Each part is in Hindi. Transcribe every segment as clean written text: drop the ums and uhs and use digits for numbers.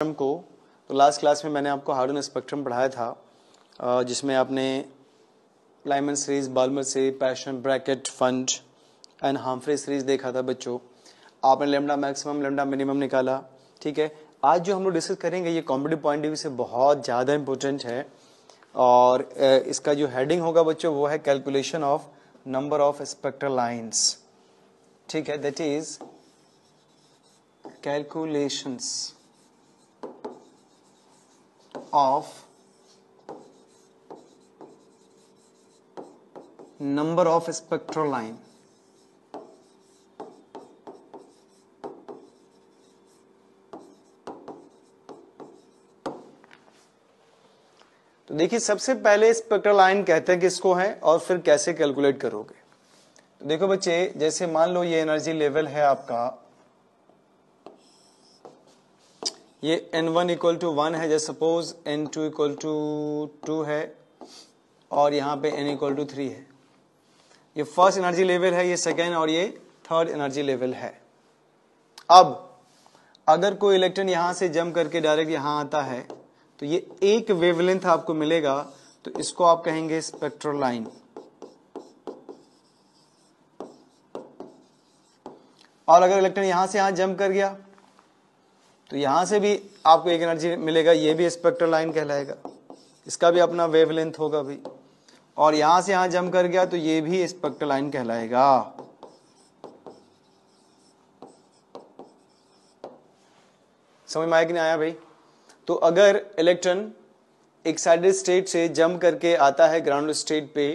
स्पेक्ट्रम को, तो लास्ट क्लास में मैंने आपको हार्डन स्पेक्ट्रम पढ़ाया था, जिसमें आपने Lyman series, Balmer series, Paschen, Brackett, Pfund and Humphrey series देखा था बच्चों। आपने लेमडा मैक्सिमम, लेमडा मिनिमम निकाला। ठीक है, आज जो हम लोग डिस्कस करेंगे ये कॉम्पिटिटिव पॉइंट ऑफ व्यू से बहुत ज़्यादा इंपॉर्टेंट है और इसका जो हेडिंग होगा बच्चों वो है calculation of number of spectral lines. ठीक है, that is calculations of number of spectral line। तो देखिए सबसे पहले स्पेक्ट्रल लाइन कहते हैं किसको है और फिर कैसे कैलकुलेट करोगे। तो देखो बच्चे, जैसे मान लो ये एनर्जी लेवल है आपका, ये n1 इक्वल टू 1 है, जैसे सपोज n2 इक्वल टू 2 है और यहाँ पे n इक्वल टू 3 है। ये फर्स्ट एनर्जी लेवल है, ये सेकेंड और ये थर्ड एनर्जी लेवल है। अब अगर कोई इलेक्ट्रॉन यहाँ से जंप करके डायरेक्ट यहाँ आता है तो ये एक वेवलेंथ आपको मिलेगा, तो इसको आप कहेंगे स्पेक्ट्रल लाइन। और अगर इलेक्ट्रॉन यहाँ से यहाँ जंप कर गया तो यहां से भी आपको एक एनर्जी मिलेगा, ये भी स्पेक्ट्रल लाइन कहलाएगा, इसका भी अपना वेवलेंथ होगा भी। और यहां से यहां जंप कर गया तो ये भी स्पेक्ट्रल लाइन कहलाएगा। समझ में आया कि नहीं आया भाई? तो अगर इलेक्ट्रॉन एक्साइटेड स्टेट से जंप करके आता है ग्राउंड स्टेट पे,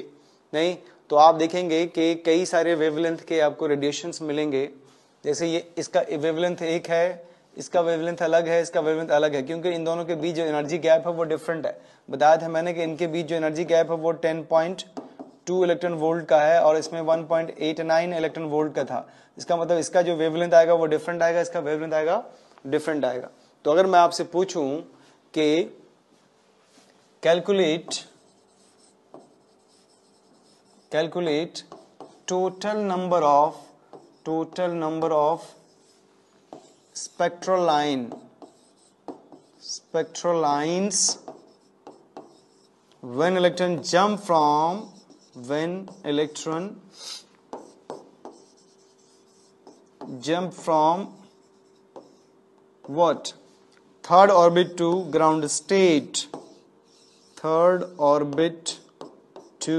नहीं तो आप देखेंगे कि कई सारे वेवलेंथ के आपको रेडिएशंस मिलेंगे। जैसे ये इसका वेवलेंथ एक है, इसका वेवलेंथ अलग है, इसका वेवलेंथ अलग है, क्योंकि इन दोनों के बीच जो एनर्जी गैप है वो डिफरेंट है। बताया था मैंने कि इनके बीच जो एनर्जी गैप है वो 10.2 इलेक्ट्रॉन वोल्ट का है और इसमें 1.89 इलेक्ट्रॉन वोल्ट का था। इसका मतलब इसका जो वेवलेंथ आएगा वो डिफरेंट आएगा, इसका वेवलेंथ आएगा डिफरेंट आएगा। तो अगर मैं आपसे पूछूं कि calculate total number of spectral lines when electron jump from what? Third orbit to ground state. Third orbit to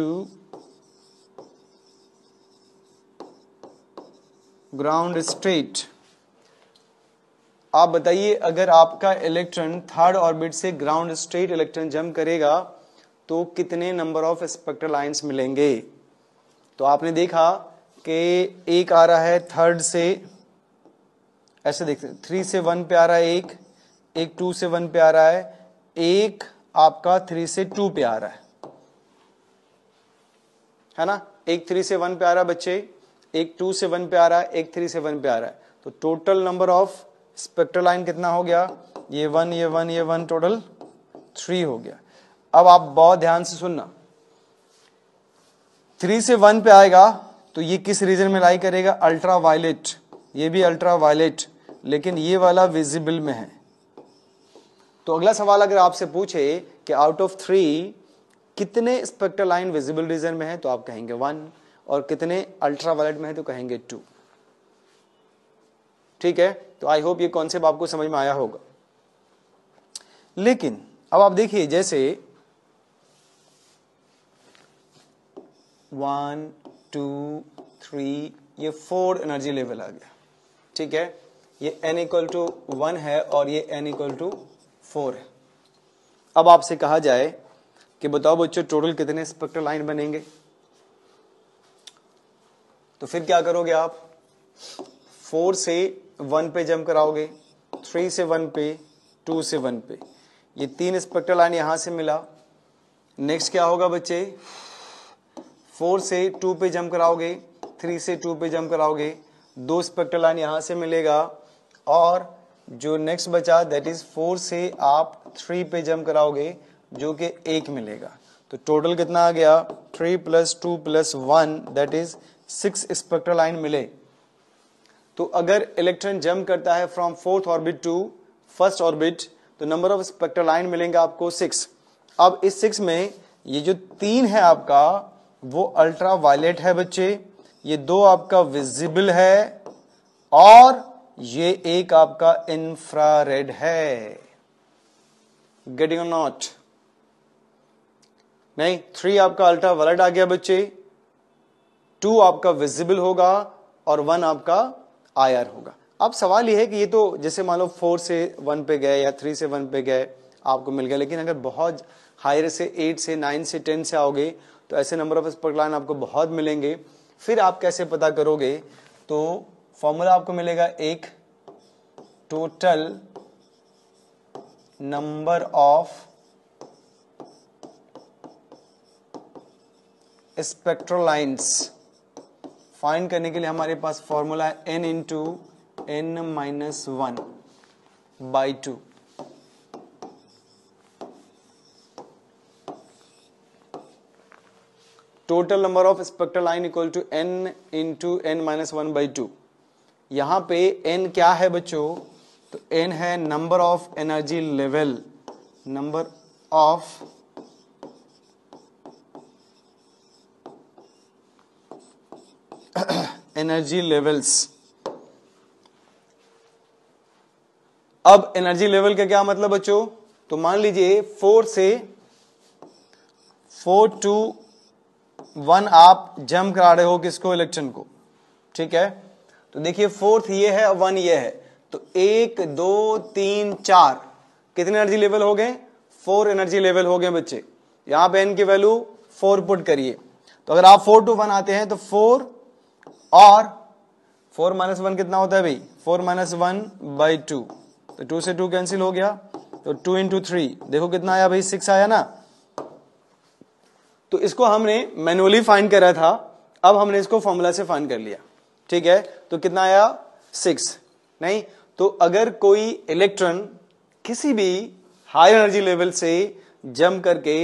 ground state। आप बताइए, अगर आपका इलेक्ट्रॉन थर्ड ऑर्बिट से ग्राउंड स्टेट इलेक्ट्रॉन जंप करेगा तो कितने नंबर ऑफ स्पेक्ट्रल लाइंस मिलेंगे? तो आपने देखा कि एक आ रहा है थर्ड से, ऐसे देखते 3 से 1 पे आ रहा है, एक 2 से 1 पे आ रहा है, एक आपका 3 से 2 पे आ रहा है ना? एक 3 से 1 पे आ रहा है बच्चे, एक 2 से 1 पे आ रहा है, एक 3 से 1 पे आ रहा है। तो total number of spectral line कितना हो गया? ये 1 टोटल 3 हो गया। अब आप बहुत ध्यान से सुनना, 3 से 1 पे आएगा तो ये किस रीजन में लाई करेगा? Ultra violet. ये भी अल्ट्रा वायलेट, लेकिन ये वाला विजिबल में है। तो अगला सवाल अगर आपसे पूछे कि आउट ऑफ 3 कितने स्पेक्ट्रल लाइन विजिबल रीजन में है तो आप कहेंगे 1, और कितने अल्ट्रा वायलेट में है तो कहेंगे 2। ठीक है, तो आई होप ये कॉन्सेप्ट आपको समझ में आया होगा। लेकिन अब आप देखिए, जैसे 1 2 3 ये 4 एनर्जी लेवल आ गया। ठीक है, ये n इक्वल टू 1 है और ये n इक्वल टू 4 है। अब आपसे कहा जाए कि बताओ बच्चों टोटल कितने स्पेक्ट्रल लाइन बनेंगे, तो फिर क्या करोगे आप? 4 से 1 पे जंप कराओगे, 3 से 1 पे, 2 से 1 पे, ये 3 स्पेक्ट्रल लाइन यहां से मिला। नेक्स्ट क्या होगा बच्चे? 4 से 2 पे जंप कराओगे, 3 से 2 पे जंप कराओगे, 2 स्पेक्ट्रल लाइन यहां से मिलेगा। और जो नेक्स्ट बचा दैट इज 4 से आप 3 पे जंप कराओगे, जो कि 1 मिलेगा। तो टोटल कितना आ गया? 3 + 2 + 1 दैट इज 6 स्पेक्ट्रल लाइन मिले। तो अगर इलेक्ट्रॉन जंप करता है from fourth orbit to first orbit, तो नंबर ऑफ स्पेक्ट्रल लाइन मिलेंगे आपको 6। अब इस 6 में ये जो 3 है आपका वो अल्ट्रा वायलेट है बच्चे, ये 2 आपका विजिबल है और ये एक आपका इंफ्रारेड है। गेटिंग और नॉट? नहीं, 3 आपका अल्ट्रा वायलेट आ गया बच्चे, 2 आपका विजिबल होगा और 1 आपका आईआर होगा। अब सवाल यह है कि ये तो जैसे मान लो 4 से 1 पे गए या 3 से 1 पे गए आपको मिल गया, लेकिन अगर बहुत हायर से 8 से 9 से 10 से आओगे तो ऐसे नंबर ऑफ स्पेक्ट्रल लाइन आपको बहुत मिलेंगे। फिर आप कैसे पता करोगे? तो फॉर्मूला आपको मिलेगा एक, total number of spectral lines find करने के लिए हमारे पास फॉर्मूला है n into n minus 1 by 2। Total number of spectral line equal to n into n minus 1 by 2। यहां पे n क्या है बच्चों? तो n है number of energy level, number of energy levels. अब एनर्जी लेवल का क्या मतलब बच्चों? तो मान लीजिए 4 to 1 आप जंप करा रहे हो किसको? इलेक्ट्रॉन को, ठीक है। तो देखिए 4th ये है और 1 ये है, तो 1 2 3 4 कितने एनर्जी लेवल हो गए? 4 एनर्जी लेवल हो गए बच्चे। यहां पे n की वैल्यू 4 पुट करिए, तो अगर आप 4 to 1 आते हैं तो 4 और 4 माइनस 1 कितना होता है भाई? 4 माइनस 1 बाई 2, तो 2 से 2 कैंसिल हो गया, तो 2 इंटू 3 देखो कितना आया भाई? 6 आया ना। तो इसको हमने मैनुअली फाइंड करा था, अब हमने इसको फॉर्मूला से फाइंड कर लिया, ठीक है। तो कितना आया? 6। नहीं, तो अगर कोई इलेक्ट्रॉन किसी भी हाई एनर्जी लेवल से जंप करके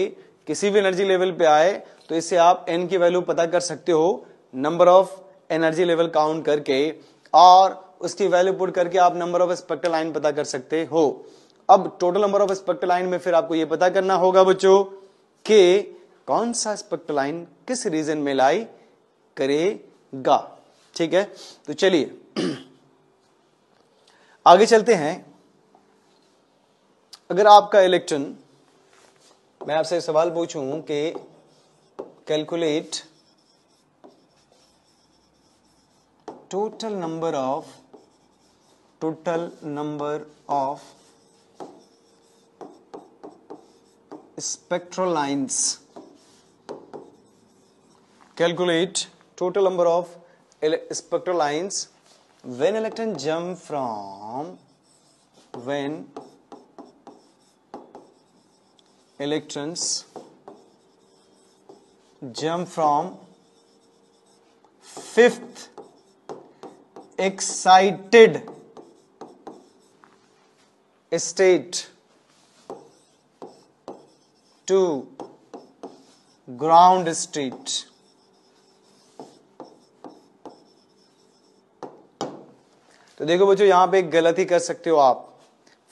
किसी भी एनर्जी लेवल पे आए तो इससे आप n की वैल्यू पता कर सकते हो, number of energy level count करके, और उसकी वैल्यू पुट करके आप नंबर ऑफ स्पेक्ट्रल लाइन पता कर सकते हो। अब total number of spectral line में फिर आपको यह पता करना होगा बच्चों कि कौन सा स्पेक्ट्रल लाइन किस रीजन में लाई करेगा, ठीक है। तो चलिए आगे चलते हैं। अगर आपका इलेक्ट्रॉन, मैं आपसे एक सवाल पूछूं कि calculate total number of spectral lines, calculate total number of spectral lines when electron jump from, when electrons jump from 5th excited state to ground state। तो देखो बच्चों यहां पे एक गलती कर सकते हो आप।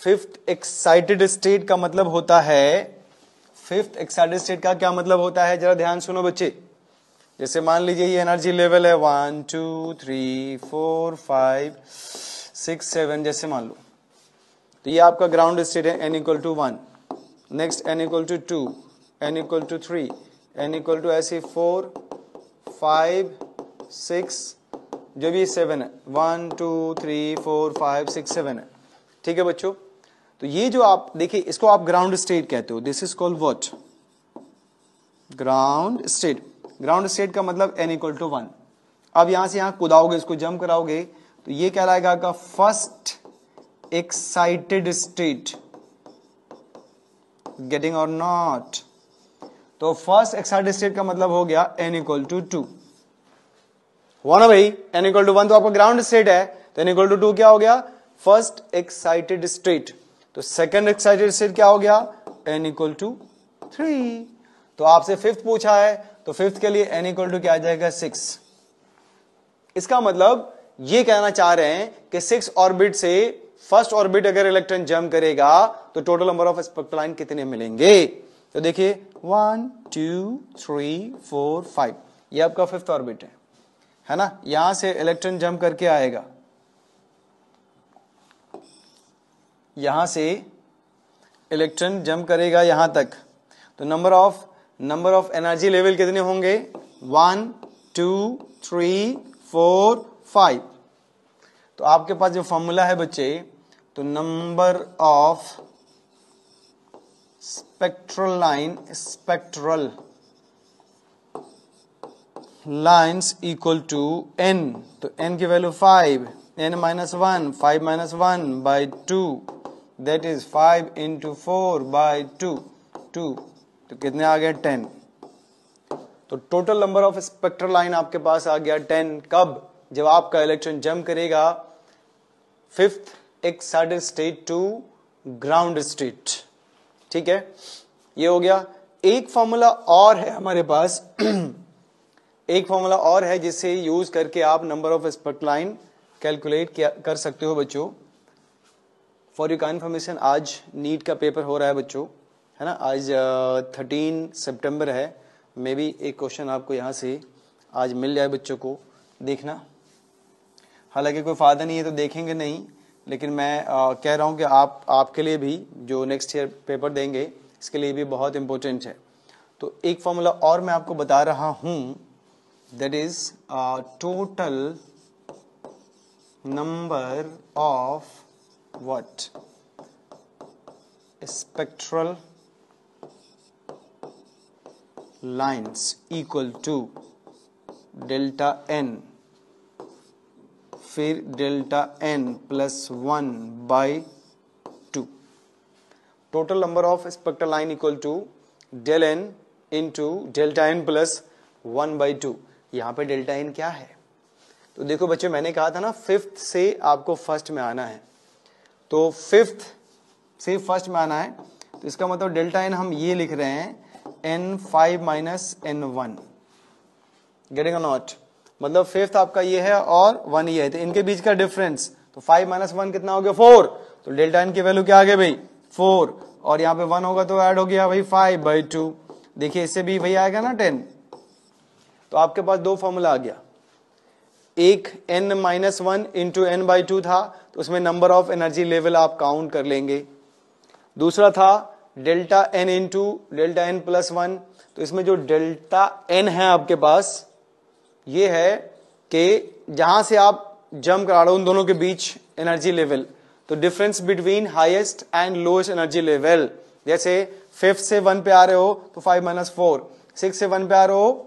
5th एक्साइटेड स्टेट का मतलब होता है, 5th एक्साइटेड स्टेट का क्या मतलब होता है? जरा ध्यान सुनो बच्चे। जैसे मान लीजिए ये एनर्जी लेवल है 1 2 3 4 5 6 7 जैसे मान लो, तो ये आपका ग्राउंड स्टेट है n equal to 1, next n equal to 2, n equal to 3, n equal to ऐसे 4 5 6 जो भी 7 है, 1 2 3 4 5 6 7 है, ठीक है बच्चों। तो ये जो आप देखिए इसको आप ग्राउंड स्टेट कहते हो, this is called what? Ground state. Ground state का मतलब n इक्वल टू 1। अब यहां से यहां कूदाओगे, इसको जंप कराओगे, तो ये कहलाएगा आपका फर्स्ट एक्साइटेड स्टेट। गेटिंग और नॉट? तो फर्स्ट एक्साइटेड स्टेट का मतलब हो गया n इक्वल टू 2, हुआ ना भाई? n इक्वल टू 1 तो आपका ग्राउंड स्टेट है, तो n इक्वल टू 2 क्या हो गया? First excited state. तो सेकंड एक्साइटेड स्टेट क्या हो गया? n equal to 3। तो आपसे 5th पूछा है, तो 5th के लिए n इक्वल टू क्या आ जाएगा? 6। इसका मतलब ये कहना चाह रहे हैं कि 6 ऑर्बिट से फर्स्ट ऑर्बिट अगर इलेक्ट्रॉन जंप करेगा तो total number of spectral line कितने मिलेंगे? तो देखिए 1 2 3 4 5, ये आपका फिफ्थ ऑर्बिट है ना। यहां से इलेक्ट्रॉन जंप करके आएगा, यहां से इलेक्ट्रॉन जंप करेगा यहां तक, तो नंबर ऑफ एनर्जी लेवल कितने होंगे? 1 2 3 4 5। तो आपके पास जो फॉर्मूला है बच्चे, तो number of spectral lines equal to n, तो n की value 5, n minus 1, 5 minus 1 by 2, that is 5 into 4 by 2, तो कितने आ गए? 10। तो total number of spectral line आपके पास आ गया 10। कब? जब आपका इलेक्ट्रॉन जंप करेगा fifth excited state to ground state. ठीक है, ये हो गया। एक फॉर्मूला और है हमारे पास एक फॉर्मूला और है जिसे यूज करके आप number of spectral line calculate कर सकते हो बच्चों। फॉर यू का इन्फॉर्मेशन, आज नीट का पेपर हो रहा है बच्चों, है ना। आज 13 सितंबर है। मे बी एक क्वेश्चन आपको यहाँ से आज मिल जाए बच्चों को, देखना। हालांकि कोई फायदा नहीं है तो देखेंगे नहीं, लेकिन मैं कह रहा हूँ कि आपके लिए भी जो नेक्स्ट ईयर पेपर देंगे इसके लिए भी बहुत इंपॉर्टेंट है। तो एक फॉर्मूला और मैं आपको बता रहा हूँ, that is total number of what? Spectral lines equal to delta n, फिर delta n plus 1 by 2। Total number of spectral line equal to del n into delta n plus 1 by 2। यहां पे डेल्टा n क्या है? तो देखो बच्चों, मैंने कहा था ना फिफ्थ से आपको फर्स्ट में आना है, तो फिफ्थ से फर्स्ट में आना है, तो इसका मतलब डेल्टा n हम ये लिख रहे हैं n5 माइनस n1। गेटिंग और नॉट? मतलब फिफ्थ आपका ये है और 1 ये है, तो इनके बीच का डिफरेंस, तो 5 माइनस 1 कितना हो गया? 4। तो डेल्टा n की वैल्यू क्या आ गई भाई? 4। और यहाँ पे 1 होगा तो ऐड हो गया भाई 5 बाई 2। देखिए इससे भी वही आएगा ना 10। तो आपके पास दो फॉर्मूला आ गया, एक n minus 1 into n by 2 था, तो उसमें नंबर ऑफ एनर्जी लेवल आप काउंट कर लेंगे। दूसरा था delta n into delta n plus 1, तो इसमें जो डेल्टा n है आपके पास, ये है कि जहां से आप जंप करा रहे हो उन दोनों के बीच एनर्जी लेवल, तो difference between highest and lowest energy level. जैसे फिफ्थ से 1 पे आ रहे हो तो 5 माइनस 4, 6 से 1 पे आ रहे हो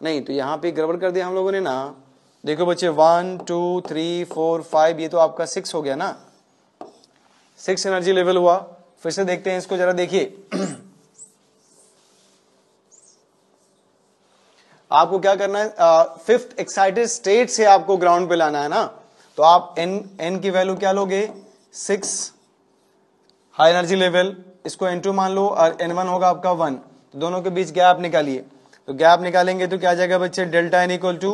नहीं, तो यहां पे गड़बड़ कर दिया हम लोगों ने ना। देखो बच्चे 1 2 3 4 5, ये तो आपका 6 हो गया ना, 6 एनर्जी लेवल हुआ। फिर से देखते हैं इसको, जरा देखिए आपको क्या करना है, फिफ्थ एक्साइटेड स्टेट से आपको ग्राउंड पे लाना है ना, तो आप n की वैल्यू क्या लोगे? 6 हाई एनर्जी लेवल, इसको n2 मान लो, और n1 होगा आपका 1, तो दोनों के बीच गैप निकालिए। तो गैप निकालेंगे तो क्या आ जाएगा बच्चे? Delta n equal to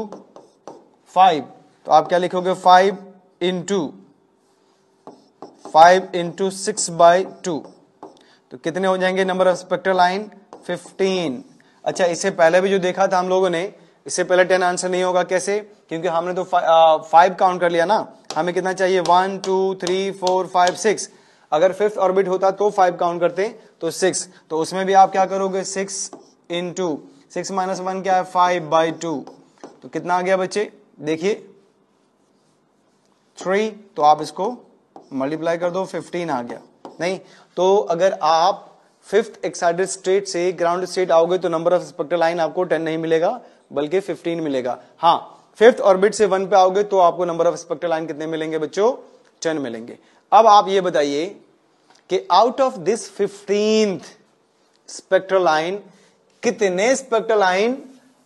5। तो आप क्या लिखोगे? 5 इंटू 6 बाई 2, तो कितने हो जाएंगे नंबर ऑफ स्पेक्ट्रल लाइन? 15। अच्छा, इससे पहले भी जो देखा था हम लोगों ने, इससे पहले 10 आंसर नहीं होगा। कैसे? क्योंकि हमने तो 5 काउंट कर लिया ना, हमें कितना चाहिए? 1 2 3 4 5 6। अगर फिफ्थ ऑर्बिट होता तो 5 काउंट करते, तो 6, तो उसमें भी आप क्या करोगे? 6 इंटू 6 माइनस 1 क्या है? 5 बाई 2, तो कितना आ गया बच्चे? देखिए 3, तो आप इसको मल्टीप्लाई कर दो, 15 आ गया। नहीं तो अगर आप फिफ्थ एक्साइटेड स्टेट से ग्राउंड स्टेट आओगे तो नंबर ऑफ स्पेक्ट्रल लाइन आपको 10 नहीं मिलेगा बल्कि 15 मिलेगा। हाँ, फिफ्थ ऑर्बिट से 1 पे आओगे तो आपको नंबर ऑफ स्पेक्ट्रल लाइन कितने मिलेंगे बच्चों? 10 मिलेंगे। अब आप ये बताइए कि out of this 15th spectral line, कितने स्पेक्ट्रल लाइन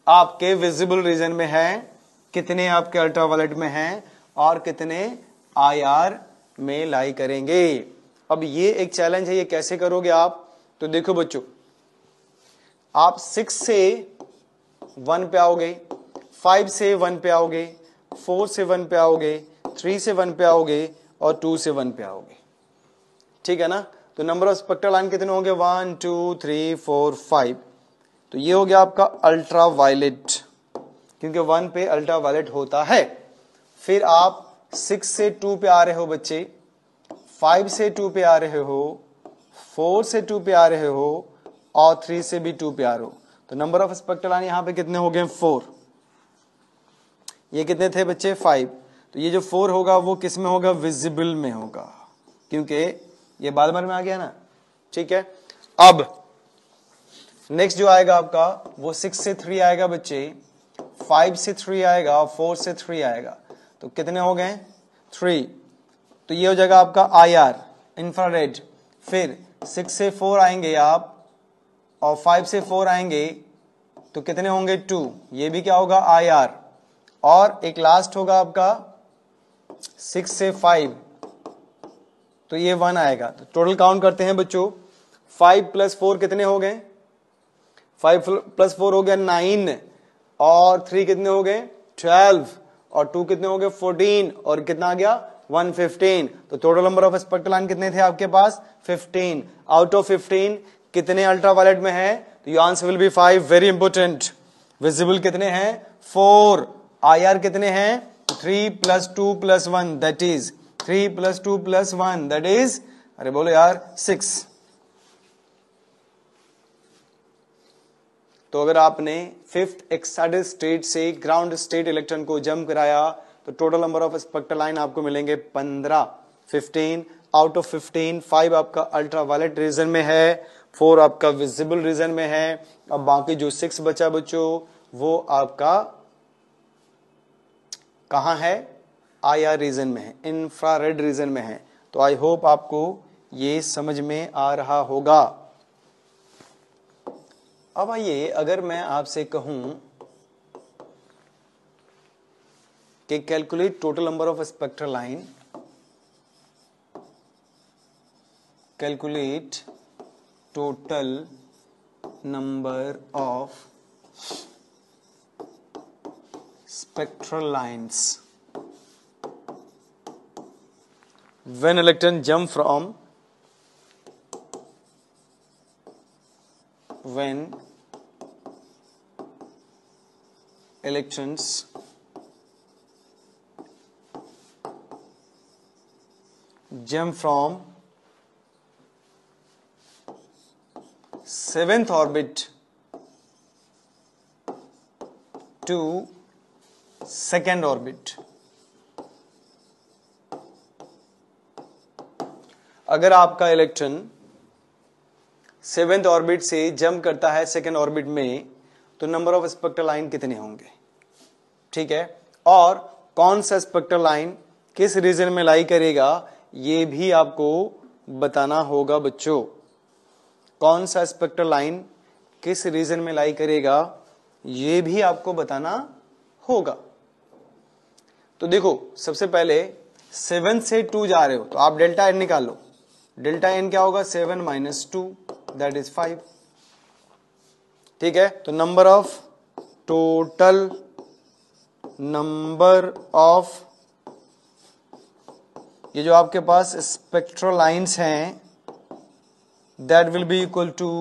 आपके विजिबल रीजन में है, कितने आपके अल्ट्रावायलेट में हैं, और कितने IR में लाई करेंगे। अब ये एक चैलेंज है, ये कैसे करोगे आप? तो देखो बच्चों, आप 6 से 1 पे आओगे, 5 से 1 पे आओगे, 4 से 1 पे आओगे, 3 से 1 पे आओगे और 2 से 1 पे आओगे। ठीक है ना। तो नंबर ऑफ स्पेक्ट्रल लाइन कितने होंगे? 1 2 3 4 5। तो ये हो गया आपका अल्ट्रा वायलेट, क्योंकि 1 पे अल्ट्रा वायलेट होता है। फिर आप 6 से 2 पे आ रहे हो बच्चे, 5 से 2 पे आ रहे हो, 4 से 2 पे आ रहे हो और 3 से भी 2 पे आ रहे हो। तो नंबर ऑफ स्पेक्ट्रल लाइन यहां पे कितने हो गए? 4। ये कितने थे बच्चे? 5। तो ये जो 4 होगा वो किस में होगा? विजिबल में होगा, क्योंकि ये बाद में आ गया ना। ठीक है। अब नेक्स्ट जो आएगा आपका वो 6 से 3 आएगा बच्चे, 5 से 3 आएगा और 4 से 3 आएगा। तो कितने हो गए? 3। तो ये हो जाएगा आपका IR, इंफ्रारेड। फिर 6 से 4 आएंगे आप और 5 से 4 आएंगे तो कितने होंगे? 2। ये भी क्या होगा? IR। और एक लास्ट होगा आपका 6 से 5, तो ये 1 आएगा। तो टोटल काउंट करते हैं बच्चों, 5 + 4 कितने हो गए? 5 + 4 हो गया 9 और 3 कितने हो गए? 12 और 2 कितने हो गए? 14 और कितना आ गया? 115। तो total number of spectral line कितने थे आपके पास? 15। आउट ऑफ 15 कितने अल्ट्रावायलेट में है? तो your answer will B 5। Very important. Visible कितने हैं? 4। IR कितने हैं? 3 + 2 + 1 दैट इज 3 + 2 + 1 दैट इज, अरे बोलो यार, 6। तो अगर आपने 5th एक्साइटेड स्टेट से ग्राउंड स्टेट इलेक्ट्रॉन को जंप कराया तो total number of spectral line आपको मिलेंगे 15। 15 आउट ऑफ 15, 5 आपका अल्ट्रावायलेट रीजन में है, 4 आपका विजिबल रीजन में है। अब बाकी जो 6 बचा बच्चों वो आपका कहां है? IR रीजन में है, इंफ्रारेड रीजन में है। तो आई होप आपको ये समझ में आ रहा होगा। अब आइए, अगर मैं आपसे कहूं कि calculate total number of spectral line, calculate total number of spectral lines when electron jump from when electrons jump from 7th orbit to 2nd orbit। अगर आपका इलेक्ट्रॉन 7th ऑर्बिट से जंप करता है 2nd ऑर्बिट में तो नंबर ऑफ स्पेक्ट्रल लाइन कितने होंगे? ठीक है। और कौन सा स्पेक्ट्रल लाइन किस रीजन में लाई करेगा ये भी आपको बताना होगा बच्चों। कौन सा स्पेक्ट्रल लाइन किस रीजन में लाई करेगा ये भी आपको बताना होगा। तो देखो, सबसे पहले 7 से 2 जा रहे हो तो आप डेल्टा एन निकालो। डेल्टा एन क्या होगा? 7 - 2 दैट इज 5। ठीक है। तो number of total number of ये जो आपके पास स्पेक्ट्रल लाइंस हैं that will be equal to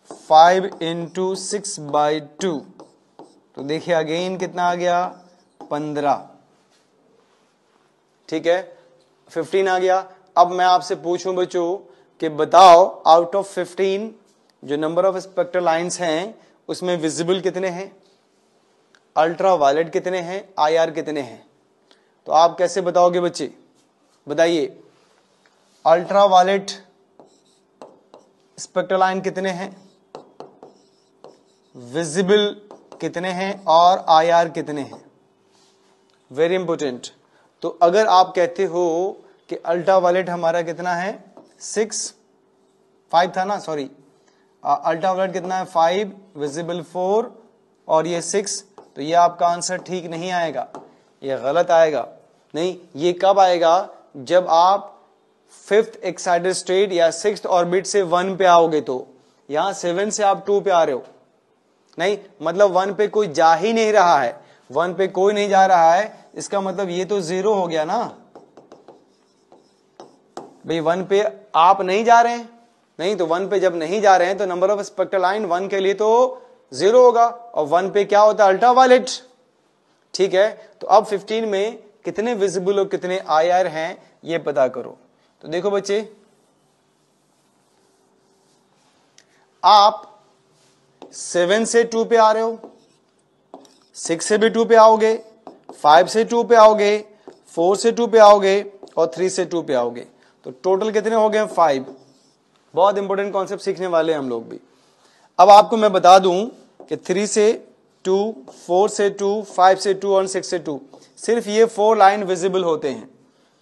5 × 6/2। तो देखिए अगेन कितना आ गया? 15। ठीक है, 15 आ गया। अब मैं आपसे पूछूं बच्चों कि बताओ आउट ऑफ 15 जो नंबर ऑफ स्पेक्ट्रल लाइंस हैं उसमें विजिबल कितने हैं, अल्ट्रावायलेट कितने हैं, IR कितने हैं? तो आप कैसे बताओगे बच्चे? बताइए, अल्ट्रावायलेट स्पेक्ट्रल लाइन कितने हैं, विजिबल कितने हैं और IR कितने हैं? Very important. तो अगर आप कहते हो कि अल्ट्रावायलेट हमारा कितना है 5 था ना, सॉरी, अल्ट्रावायलेट कितना है 5, विजिबल 4 और ये 6, तो ये आपका आंसर ठीक नहीं आएगा, ये गलत आएगा। नहीं, ये कब आएगा? जब आप 5th एक्साइटेड स्टेट या 6th ऑर्बिट से 1 पे आओगे। तो यहां 7 से आप 2 पे आ रहे हो, नहीं मतलब 1 पे कोई जा ही नहीं रहा है, 1 पे कोई नहीं जा रहा है, इसका मतलब ये तो 0 हो गया ना भाई। 1 पे आप नहीं जा रहे हैं, नहीं तो 1 पे जब नहीं जा रहे हैं तो नंबर ऑफ स्पेक्ट्रल लाइन 1 के लिए तो 0 होगा, और 1 पे क्या होता है, अल्ट्रावायलेट। ठीक है, तो अब 15 में कितने विजिबल और कितने IR हैं ये पता करो। तो देखो बच्चे, आप 7 से 2 पे आ रहे हो, 6 से भी 2 पे आओगे, 5 से 2 पे आओगे, 4 से 2 पे आओगे और 3 से 2 पे आओगे, तो टोटल कितने हो गए, 5। बहुत इंपॉर्टेंट कॉन्सेप्ट सीखने वाले हैं हम लोग भी। अब आपको मैं बता दूं कि 3 से 2, 4 से 2, 5 से 2 और 6 से 2, सिर्फ ये 4 लाइन विजिबल होते हैं।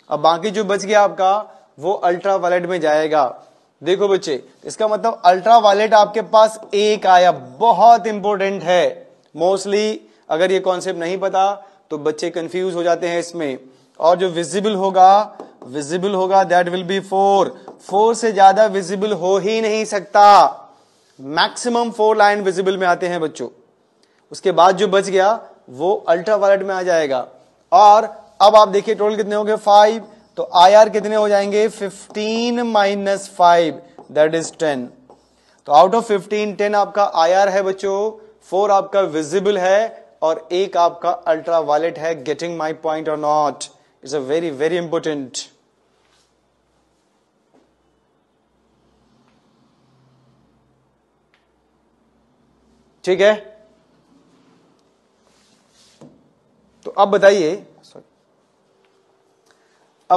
अब बाकी जो बच गया आपका वो अल्ट्रावायलेट में जाएगा। देखो बच्चे, इसका मतलब अल्ट्रावायलेट आपके पास एक आया, बहुत इंपॉर्टेंट है। मोस्टली अगर ये कॉन्सेप्ट नहीं पता तो बच्चे कंफ्यूज हो जाते हैं इसमें। और जो विजिबल होगा दैट विल बी 4 से ज्यादा विजिबल हो ही नहीं सकता। मैक्सिमम 4 लाइन विजिबल में आते हैं बच्चों। उसके बाद जो बच गया वो अल्ट्रावायलेट में आ जाएगा। और अब आप देखिए टोटल कितने हो गए, 5, तो IR कितने हो जाएंगे, 15 - 5 दैट इज 10। तो आउट ऑफ 15, 10 आपका IR है बच्चों, 4 आपका विजिबल है और 1 आपका अल्ट्रावायलेट है। गेटिंग माई पॉइंट और not? It's a very very important. ठीक है, तो अब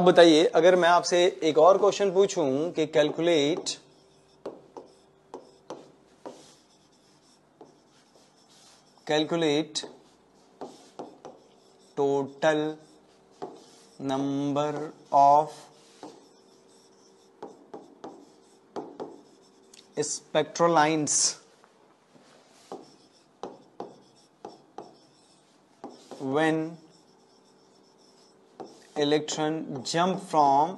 बताइए अगर मैं आपसे एक और क्वेश्चन पूछूं कि calculate total number of spectral lines when electron jump from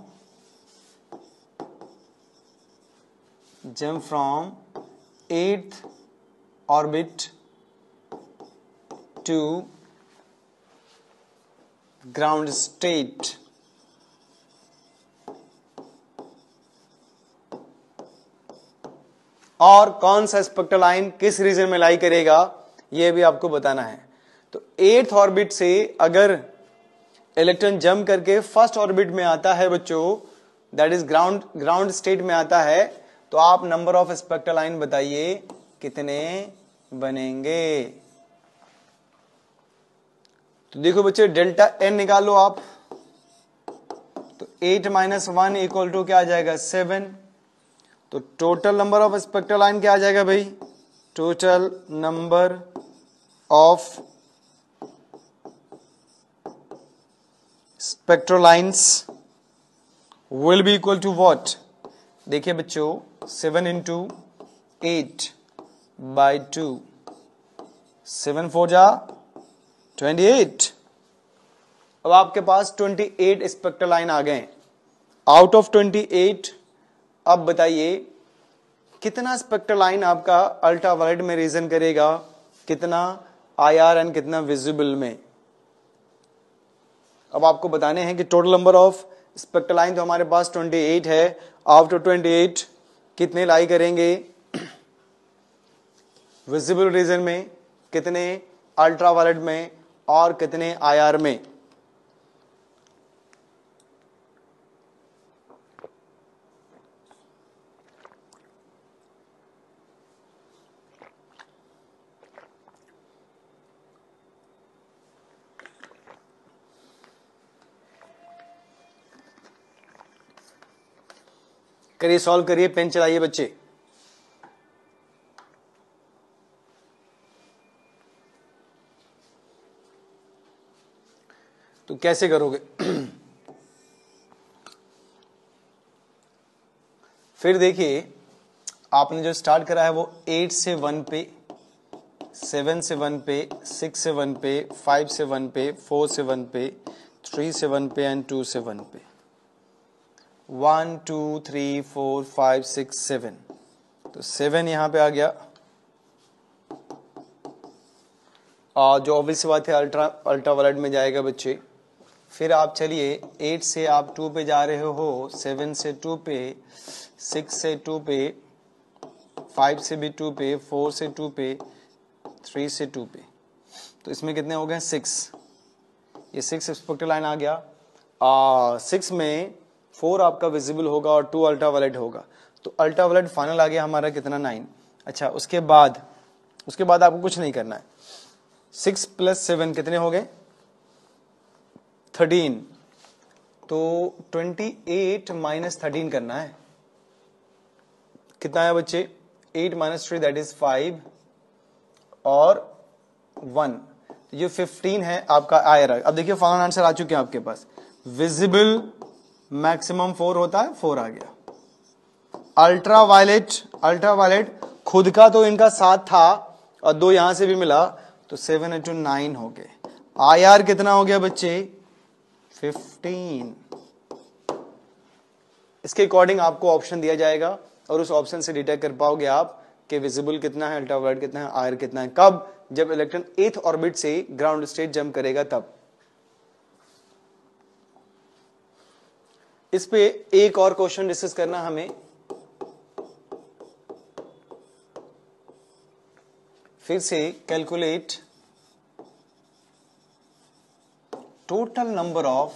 8th orbit to ground state। और कौन सा स्पेक्ट्रल लाइन किस रीजन में लाई करेगा यह भी आपको बताना है। तो 8th ऑर्बिट से अगर इलेक्ट्रॉन जंप करके फर्स्ट ऑर्बिट में आता है बच्चों, दैट इज ग्राउंड स्टेट में आता है, तो आप नंबर ऑफ स्पेक्ट्रल लाइन बताइए कितने बनेंगे। तो देखो बच्चे, डेल्टा n निकालो आप, तो 8 - 1 इक्वल टू क्या आ जाएगा, 7। तो total number of spectral line क्या आ जाएगा भाई, total number of spectral lines will be equal to what. देखिए बच्चों, 7 × 8/2, 7 4 जा 28। अब आपके पास 28 स्पेक्ट्रल लाइन आ गए। आउट ऑफ 28 अब बताइए कितना स्पेक्ट्रल लाइन आपका अल्ट्रावायलेट में रीजन करेगा, कितना IR एंड कितना विजिबल में। अब आपको बताने हैं कि total number of spectral line तो हमारे पास 28 है। आउट ऑफ 28 कितने लाई करेंगे विजिबल रीजन में, कितने अल्ट्रावायलेट में और कितने IR में। करिए, सॉल्व करिए, पेन चलाइए बच्चे। तो कैसे करोगे फिर देखिए, आपने जो स्टार्ट करा है वो 8 से 1 पे, 7 से 1 पे, 6 से 1 पे, 5 से 1 पे, 4 से 1 पे, 3 से 1 पे एंड 2 से 1 पे। 1 2 3 4 5 6 7, तो 7 यहां पे आ गया, जो ऑब्वियस बात है अल्ट्रा वायलेट में जाएगा बच्चे। फिर आप चलिए 8 से आप 2 पे जा रहे हो, 7 से 2 पे, 6 से 2 पे, 5 से भी 2 पे, 4 से 2 पे, 3 से 2 पे। तो इसमें कितने हो गए 6। ये 6 स्पेक्ट्रल लाइन आ गया। 6 में 4 आपका विजिबल होगा और 2 अल्ट्रा वायलेट होगा। तो अल्ट्रा वायलेट फाइनल आ गया हमारा कितना 9। अच्छा उसके बाद आपको कुछ नहीं करना है। 6 + 7 कितने हो गए 13। तो 28 - 13 करना है। कितना है बच्चे 8 - 3 दैट इज 5 और 1। ये 15 है आपका आया। अब देखिए फाइनल आंसर आ चुके हैं आपके पास। विजिबल मैक्सिमम 4 होता है, 4 आ गया। अल्ट्रा वायलेट खुद का तो इनका 7 था और 2 यहां से भी मिला, तो 7 × 9 हो गए। IR कितना हो गया बच्चे 15। इसके अकॉर्डिंग आपको ऑप्शन दिया जाएगा और उस ऑप्शन से डिटेक्ट कर पाओगे आप कि विजिबल कितना है, अल्ट्रा वायलेट कितना है, आयर कितना है। कब? जब इलेक्ट्रॉन 8th ऑर्बिट से ग्राउंड स्टेट जंप करेगा तब। इस पे एक और क्वेश्चन डिस्कस करना हमें। फिर से calculate total number of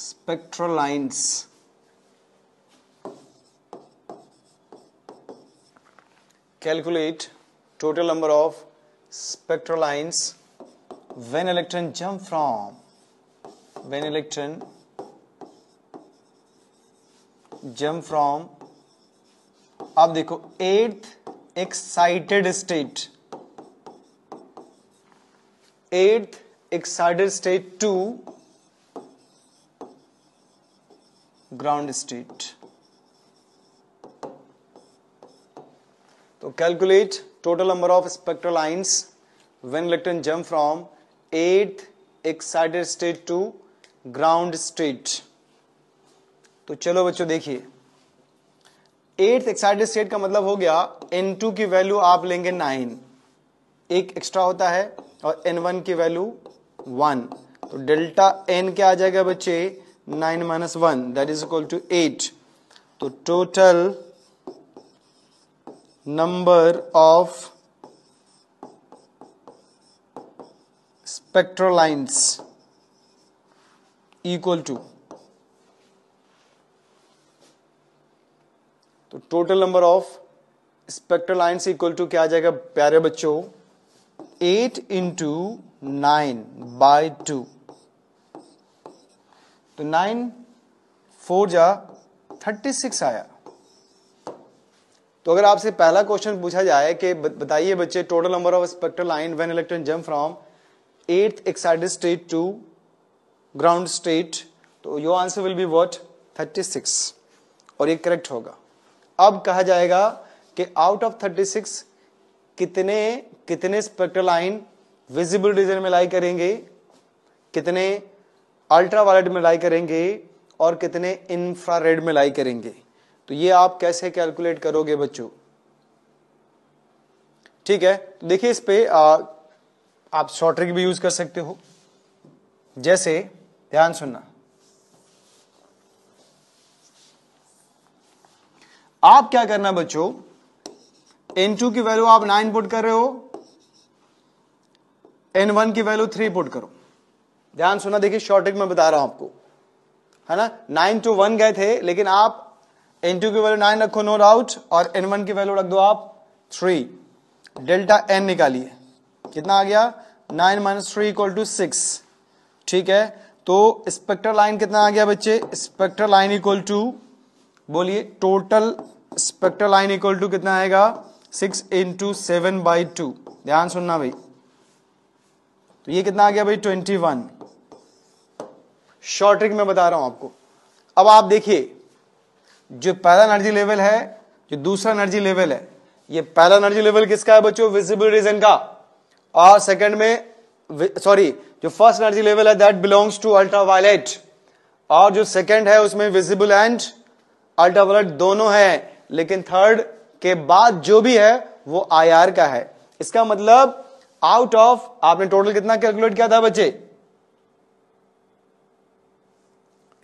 spectral lines calculate total number of spectral lines when electron jump from अब देखो 8th excited state to ground state। तो calculate total number of spectral lines when electron jump from 8th excited state to ground state। तो चलो बच्चों देखिए 8th एक्साइटेड स्टेट का मतलब हो गया N2 की वैल्यू आप लेंगे 9, एक एक्स्ट्रा होता है, और N1 की वैल्यू 1। तो डेल्टा N क्या आ जाएगा बच्चे 9 - 1 दैट इज इक्वल टू 8। तो total number of spectral lines equal to, तो total number of spectral lines equal to क्या आ जाएगा प्यारे बच्चों 8 × 9/2। तो 9 4 जा 36 आया। तो अगर आपसे पहला क्वेश्चन पूछा जाए कि बताइए बच्चे total number of spectral line when electron jump from 8th excited state to ground state, तो your answer will be what 36, और ये करेक्ट होगा। अब कहा जाएगा कि आउट ऑफ 36 कितने स्पेक्ट्रल लाइन विजिबल रीजन में लाई करेंगे, कितने अल्ट्रा वायलेट में लाई करेंगे और कितने इंफ्रारेड में लाई करेंगे। तो ये आप कैसे कैलकुलेट करोगे बच्चों, ठीक है। तो देखिए इस पे आप शॉर्ट ट्रिक भी यूज कर सकते हो। जैसे ध्यान सुनना, आप क्या करना बच्चों N2 की वैल्यू आप 9 पुट कर रहे हो, N1 की वैल्यू 3 पुट करो। ध्यान सुना, देखिए शॉर्ट ट्रिक मैं बता रहा हूं आपको, है ना। 9 to 1 गए थे, लेकिन आप N2 की वैल्यू 9 रखो नो डाउट, और N1 की वैल्यू रख दो आप 3। डेल्टा N निकालिए, कितना आ गया 9 - 3 = 6, ठीक है। तो स्पेक्ट्रल लाइन कितना आ गया बच्चे, स्पेक्ट्रल लाइन इक्वल टू, बोलिए total spectral line equal to कितना आएगा 6 × 7/2। ध्यान सुनना भाई, तो ये कितना आ गया भाई 21। शॉर्ट ट्रिक में बता रहा हूं आपको। अब आप देखिए जो पहला एनर्जी लेवल है, जो दूसरा एनर्जी लेवल है, ये पहला एनर्जी लेवल किसका है बच्चों विजिबल रीजन का, और सेकंड में जो फर्स्ट एनर्जी लेवल है that belongs to ultra violet, और जो सेकंड है उसमें विजिबल एंड अल्ट्रावायलेट दोनों है, लेकिन थर्ड के बाद जो भी है वो IR का है। इसका मतलब आउट ऑफ, आपने टोटल कितना कैलकुलेट किया था बच्चे?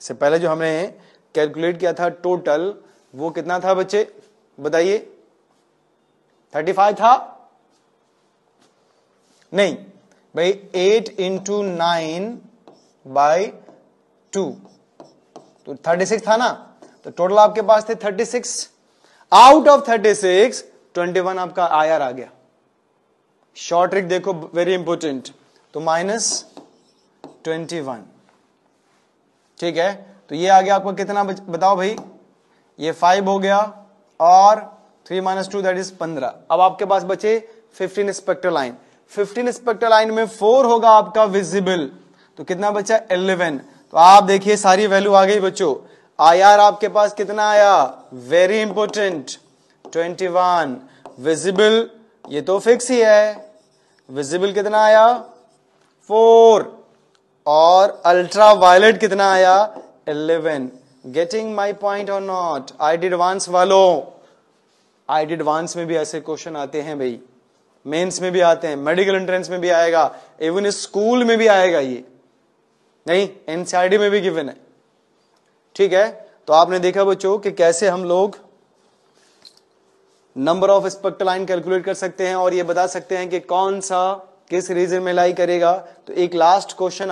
इससे पहले जो हमने कैलकुलेट किया था टोटल, वो कितना था बच्चे बताइए? 35 था? नहीं भाई, 8 इंटू 9/2 तो 36 था ना, तो टोटल आपके पास थे 36। आउट ऑफ 36 21 आपका IR आ गया। शॉर्ट ट्रिक देखो, वेरी इंपोर्टेंट, तो -21, ठीक है। तो ये आ गया आपका कितना बताओ भाई? ये 5 हो गया और 3 - 2 दैट इज 15। अब आपके पास बचे 15 स्पेक्ट्रल लाइन। 15 स्पेक्ट्रल लाइन में 4 होगा आपका विजिबल, तो कितना बचा? 11। तो आप देखिए सारी वैल्यू आ गई बच्चों। IR आपके पास कितना आया? Very important 21। विजिबल ये तो फिक्स ही है, विजिबल कितना आया? 4। और अल्ट्रा वायलेट कितना आया? 11। गेटिंग माई पॉइंट और नॉट? IIT एडवांस वालों, IIT एडवांस में भी ऐसे क्वेश्चन आते हैं भाई, मेंस में भी आते हैं, मेडिकल एंट्रेंस में भी आएगा, इवन स्कूल में भी आएगा, ये नहीं NCERT में भी गिवन है, ठीक है। तो आपने देखा बच्चों कि कैसे हम लोग number of spectral line calculate कर सकते हैं और ये बता सकते हैं कि कौन सा किस रीजन में लाई करेगा। तो एक लास्ट क्वेश्चन